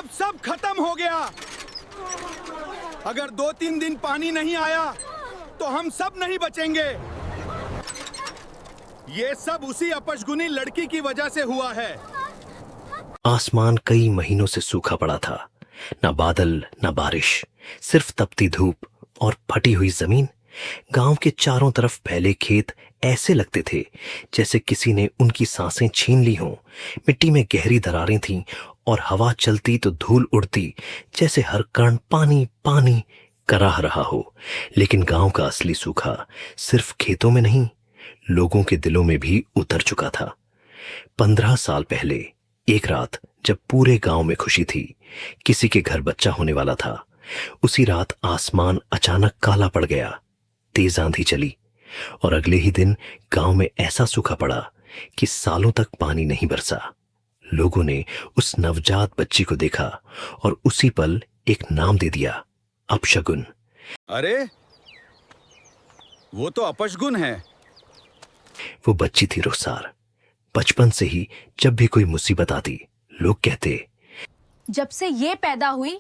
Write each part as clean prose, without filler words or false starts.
अब सब खत्म हो गया। अगर 2-3 दिन पानी नहीं आया तो हम सब नहीं बचेंगे। ये सब उसी अपशगुनी लड़की की वजह से हुआ है। आसमान कई महीनों से सूखा पड़ा था। ना बादल, ना बारिश, सिर्फ तपती धूप और फटी हुई जमीन। गांव के चारों तरफ फैले खेत ऐसे लगते थे जैसे किसी ने उनकी सांसें छीन ली हों। मिट्टी में गहरी दरारें थीं और हवा चलती तो धूल उड़ती, जैसे हर कण पानी पानी कराह रहा हो। लेकिन गांव का असली सूखा सिर्फ खेतों में नहीं, लोगों के दिलों में भी उतर चुका था। 15 साल पहले एक रात जब पूरे गांव में खुशी थी, किसी के घर बच्चा होने वाला था, उसी रात आसमान अचानक काला पड़ गया। तेज आंधी चली और अगले ही दिन गांव में ऐसा सूखा पड़ा कि सालों तक पानी नहीं बरसा। लोगों ने उस नवजात बच्ची को देखा और उसी पल एक नाम दे दिया, अपशगुन। अरे, वो तो अपशगुन है। वो बच्ची थी रुखसार। बचपन से ही जब भी कोई मुसीबत आती, लोग कहते, जब से ये पैदा हुई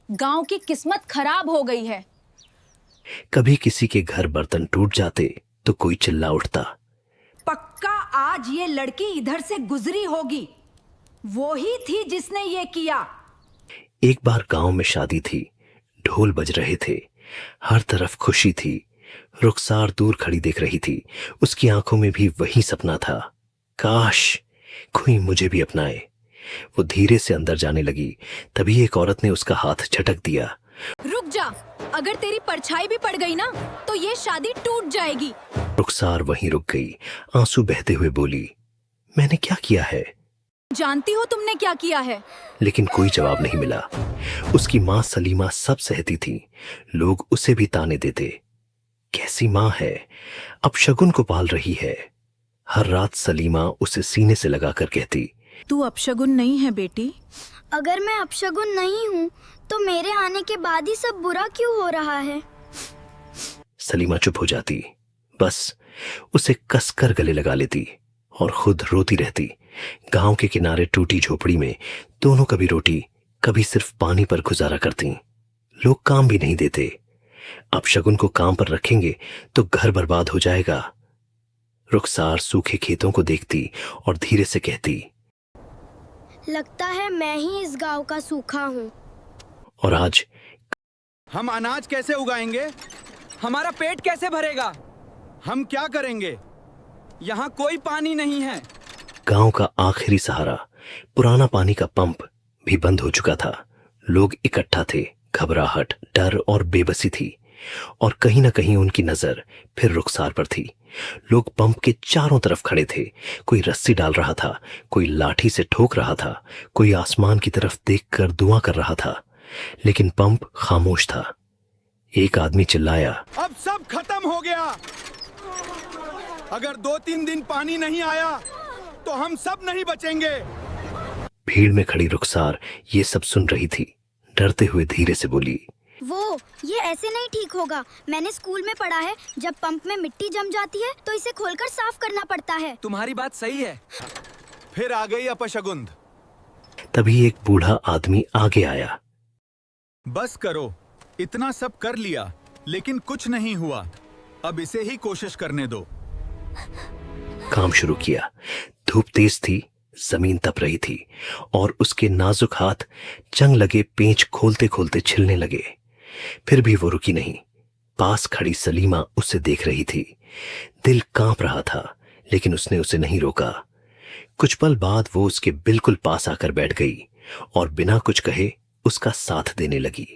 गांव की किस्मत खराब हो गई है। कभी किसी के घर बर्तन टूट जाते तो कोई चिल्ला उठता, पक्का आज ये लड़की इधर से गुजरी होगी, वो ही थी जिसने ये किया। एक बार गांव में शादी थी, ढोल बज रहे थे, हर तरफ खुशी थी। रुखसार दूर खड़ी देख रही थी, उसकी आंखों में भी वही सपना था, काश कोई मुझे भी अपनाए। वो धीरे से अंदर जाने लगी, तभी एक औरत ने उसका हाथ झटक दिया। रुक जा, अगर तेरी परछाई भी पड़ गई ना तो ये शादी टूट जाएगी। रुखसार वहीं रुक गई, आंसू बहते हुए बोली, मैंने क्या किया है? जानती हो तुमने क्या किया है? लेकिन कोई जवाब नहीं मिला। उसकी माँ सलीमा सब सहती थी, लोग उसे भी ताने देते, कैसी माँ है, अपशगुन को पाल रही है। हर रात सलीमा उसे सीने से लगाकर कहती, तू अपशगुन नहीं है बेटी। अगर मैं अपशगुन नहीं हूँ तो मेरे आने के बाद ही सब बुरा क्यों हो रहा है? सलीमा चुप हो जाती, बस उसे कसकर गले लगा लेती और खुद रोती रहती। गांव के किनारे टूटी झोपड़ी में दोनों कभी रोटी कभी सिर्फ पानी पर गुजारा करती। लोग काम भी नहीं देते, अपशगुन को काम पर रखेंगे तो घर बर्बाद हो जाएगा। रुखसार सूखे खेतों को देखती और धीरे से कहती, लगता है मैं ही इस गांव का सूखा हूँ। और आज हम अनाज कैसे उगाएंगे? हमारा पेट कैसे भरेगा? हम क्या करेंगे? यहाँ कोई पानी नहीं है। गांव का आखिरी सहारा, पुराना पानी का पंप भी बंद हो चुका था। लोग इकट्ठा थे, घबराहट, डर और बेबसी थी, और कहीं ना कहीं उनकी नजर फिर रुखसार पर थी। लोग पंप के चारों तरफ खड़े थे, कोई रस्सी डाल रहा था, कोई लाठी से ठोक रहा था, कोई आसमान की तरफ देखकर दुआ कर रहा था, लेकिन पंप खामोश था। एक आदमी चिल्लाया, अब सब खत्म हो गया। अगर 2-3 दिन पानी नहीं आया तो हम सब नहीं बचेंगे। भीड़ में खड़ी रुखसार ये सब सुन रही थी, डरते हुए धीरे से बोली, वो ये ऐसे नहीं ठीक होगा। मैंने स्कूल में पढ़ा है, जब पंप में मिट्टी जम जाती है तो इसे खोलकर साफ करना पड़ता है। तुम्हारी बात सही है। फिर आ गई अपशगुन। तभी एक बूढ़ा आदमी आगे आया। बस करो, इतना सब कर लिया लेकिन कुछ नहीं हुआ, अब इसे ही कोशिश करने दो। काम शुरू किया। धूप तेज थी, जमीन तप रही थी और उसके नाजुक हाथ जंग लगे पेंच खोलते खोलते छिलने लगे। फिर भी वो रुकी नहीं। पास खड़ी सलीमा उसे देख रही थी। दिल कांप रहा था, लेकिन उसने उसे नहीं रोका। कुछ पल बाद वो उसके बिल्कुल पास आकर बैठ गई और बिना कुछ कहे उसका साथ देने लगी।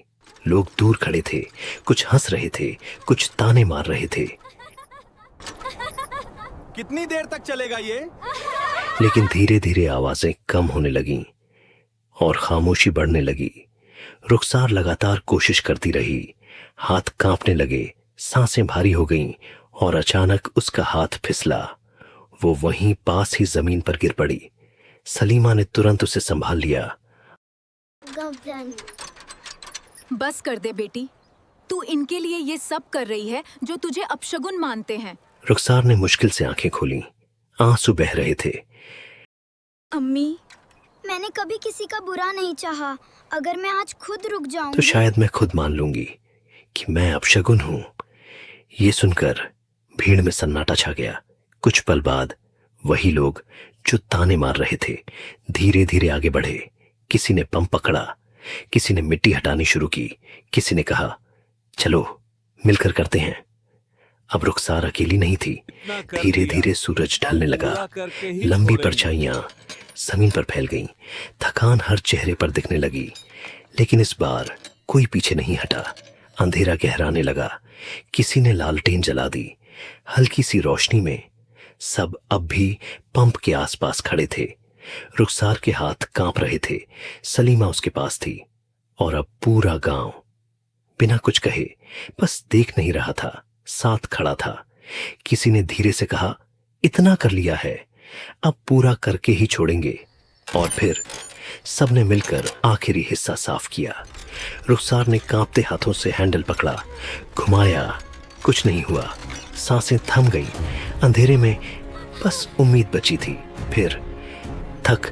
लोग दूर खड़े थे, कुछ हंस रहे थे, कुछ ताने मार रहे थे। कितनी देर तक चलेगा ये? लेकिन धीरे धीरे आवाजें कम होने लगीं और खामोशी बढ़ने लगी। रुखसार लगातार कोशिश करती रही, हाथ कांपने लगे, सांसें भारी हो गईं और अचानक उसका हाथ फिसला। वो वहीं पास ही जमीन पर गिर पड़ी। सलीमा ने तुरंत उसे संभाल लिया। बस कर दे बेटी, तू इनके लिए ये सब कर रही है जो तुझे अपशगुन मानते हैं। रुखसार ने मुश्किल से आंखें खोली, आंसू बह रहे थे। अम्मी, मैंने कभी किसी का बुरा नहीं चाहा। अगर मैं आज खुद रुक तो जाऊंगी शायद मैं खुद मान लूंगी कि मैं अपशगुन हूं। ये सुनकर भीड़ में सन्नाटा छा गया। कुछ पल बाद वही लोग जो ताने मार रहे थे धीरे धीरे आगे बढ़े। किसी ने पंप पकड़ा, किसी ने मिट्टी हटानी शुरू की, किसी ने कहा चलो मिलकर करते हैं। अब रुखसार अकेली नहीं थी। धीरे धीरे सूरज ढलने लगा। लंबी परछाइयां जमीन पर फैल गईं। थकान हर चेहरे पर दिखने लगी, लेकिन इस बार कोई पीछे नहीं हटा। अंधेरा गहराने लगा। किसी ने लालटेन जला दी। हल्की सी रोशनी में सब अब भी पंप के आसपास खड़े थे। रुखसार के हाथ कांप रहे थे। सलीमा उसके पास थी और अब पूरा गांव बिना कुछ कहे बस देख नहीं रहा था, साथ खड़ा था। किसी ने धीरे से कहा, इतना कर लिया है, अब पूरा करके ही छोड़ेंगे। और फिर सबने मिलकर आखिरी हिस्सा साफ किया। रुखसार ने कांपते हाथों से हैंडल पकड़ा, घुमाया, कुछ नहीं हुआ। सांसें थम गई। अंधेरे में बस उम्मीद बची थी। फिर थक,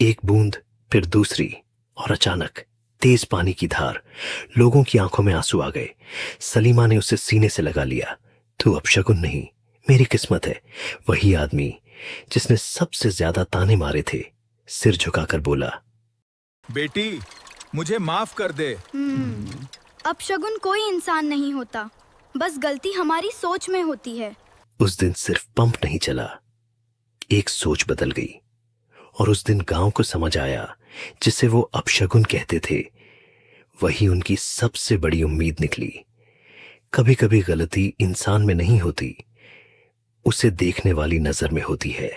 एक बूंद, फिर दूसरी, और अचानक तेज पानी की धार। लोगों की आंखों में आंसू आ गए। सलीमा ने उसे सीने से लगा लिया। तू अपशगुन नहीं, मेरी किस्मत है। वही आदमी जिसने सबसे ज्यादा ताने मारे थे सिर झुकाकर बोला, बेटी मुझे माफ कर दे। अपशगुन कोई इंसान नहीं होता, बस गलती हमारी सोच में होती है। उस दिन सिर्फ पंप नहीं चला, एक सोच बदल गई। और उस दिन गांव को समझ आया जिसे वो अपशगुन कहते थे, वही उनकी सबसे बड़ी उम्मीद निकली। कभी कभी गलती इंसान में नहीं होती, उसे देखने वाली नजर में होती है।